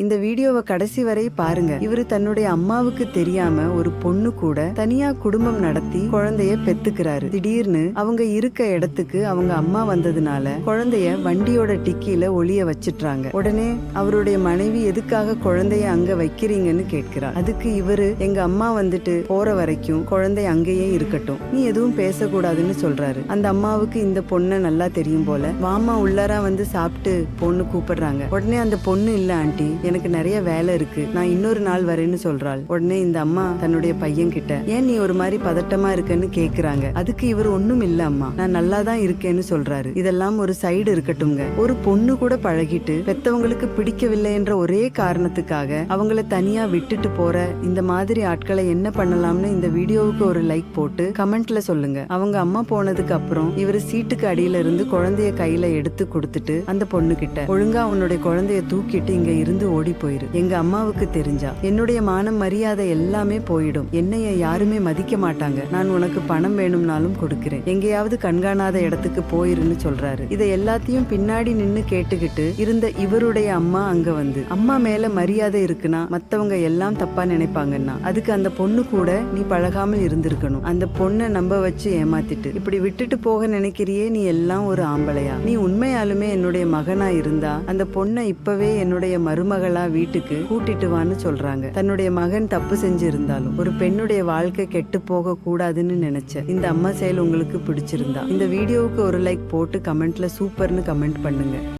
இந்த வீடியோவை கடைசி வரை பாருங்க. இவரு தன்னுடைய அம்மாவுக்கு தெரியாம ஒரு பொண்ணு கூட தனியா குடும்பம் நடத்தி குழந்தைய பெத்துக்கிறாரு. திடீர்னு அவங்க இருக்க இடத்துக்கு அவங்க அம்மா வந்ததுனால குழந்தைய வண்டியோட டிக்கில ஒளிய வச்சிட்டாங்க. உடனே அவருடைய மனைவி எதுக்காக குழந்தைய அங்க வைக்கிறீங்கன்னு கேட்கிறார். அதுக்கு இவரு எங்க அம்மா வந்துட்டு போற வரைக்கும் குழந்தை அங்கேயே இருக்கட்டும், நீ எதுவும் பேசக்கூடாதுன்னு சொல்றாரு. அந்த அம்மாவுக்கு இந்த பொண்ணை நல்லா தெரியும் போல. வாமா உள்ளாரா வந்து சாப்பிட்டு பொண்ணு கூப்பிடுறாங்க. உடனே அந்த பொண்ணு இல்ல ஆண்டி, எனக்கு நிறைய வேலை இருக்கு, நான் இன்னொரு நாள் வரேன்னு சொல்றாள். உடனே இந்த அம்மா தன்னுடைய பையன் கிட்ட ஏன் நீ ஒரு மாதிரி பதட்டமா இருக்கன்னு கேக்குறாங்க. அதுக்கு இவர் ஒண்ணும் இல்ல அம்மா, நான் நல்லா தான் இருக்கேன்னு சொல்றாரு. இதெல்லாம் ஒரு சைடு இருக்கட்டும்ங்க. ஒரு பொண்ணு கூட பழகிட்டு பெத்தவங்களுக்கு பிடிக்கவில்லை என்ற ஒரே காரணத்துக்காக அவங்கள தனியா விட்டுட்டு போற இந்த மாதிரி ஆட்களை என்ன பண்ணலாம்னு இந்த வீடியோவுக்கு ஒரு லைக் போட்டு கமெண்ட்ல சொல்லுங்க. அவங்க அம்மா போனதுக்கு அப்புறம் இவரு சீட்டுக்கு அடியில இருந்து குழந்தைய கையில எடுத்து கொடுத்துட்டு அந்த பொண்ணு கிட்ட ஒழுங்கா உன்னுடைய குழந்தைய தூக்கிட்டு இங்க இருந்து ஓடி போயிரு. எங்க அம்மாவுக்கு தெரிஞ்சா என்னுடைய மானம் மரியாதை எல்லாமே போயிடும், என்னைய யாருமே மதிக்க மாட்டாங்க, நான் உனக்கு பணம் வேணும்னாலும் கொடுக்கிறேன், எங்கேயாவது கண்காணாத இடத்துக்கு போயிருன்னு சொல்றாரு. இதை எல்லாத்தையும் பின்னாடி நின்னு கேட்டுக்கிட்டு இருந்த இவருடைய அம்மா அங்க வந்து அம்மா மேல மரியாதை இருக்குன்னா மத்தவங்க எல்லாம் தப்பா நினைப்பாங்கன்னா அதுக்கு அந்த பொண்ணு கூட நீ பழகாமல் இருந்திருக்கணும். அந்த பொண்ணை நம்ப வச்சு ஏமாத்திட்டு இப்படி விட்டுட்டு போக நினைக்கிறியே, நீ எல்லாம் ஒரு ஆம்பளையா? நீ உண்மையாலுமே என்னுடைய மகனா இருந்தா அந்த பொண்ணை இப்பவே என்னுடைய மருமகளா வீட்டுக்கு கூட்டிட்டு வான்னு சொல்றாங்க. தன்னுடைய மகன் தப்பு செஞ்சு இருந்தாலும் ஒரு பெண்ணுடைய வாழ்க்கை கெட்டு போக கூடாதுன்னு நினைச்ச இந்த அம்மா செயல் உங்களுக்கு பிடிச்சிருந்தா இந்த வீடியோவுக்கு ஒரு லைக் போட்டு கமெண்ட்ல சூப்பர்னு கமெண்ட் பண்ணுங்க.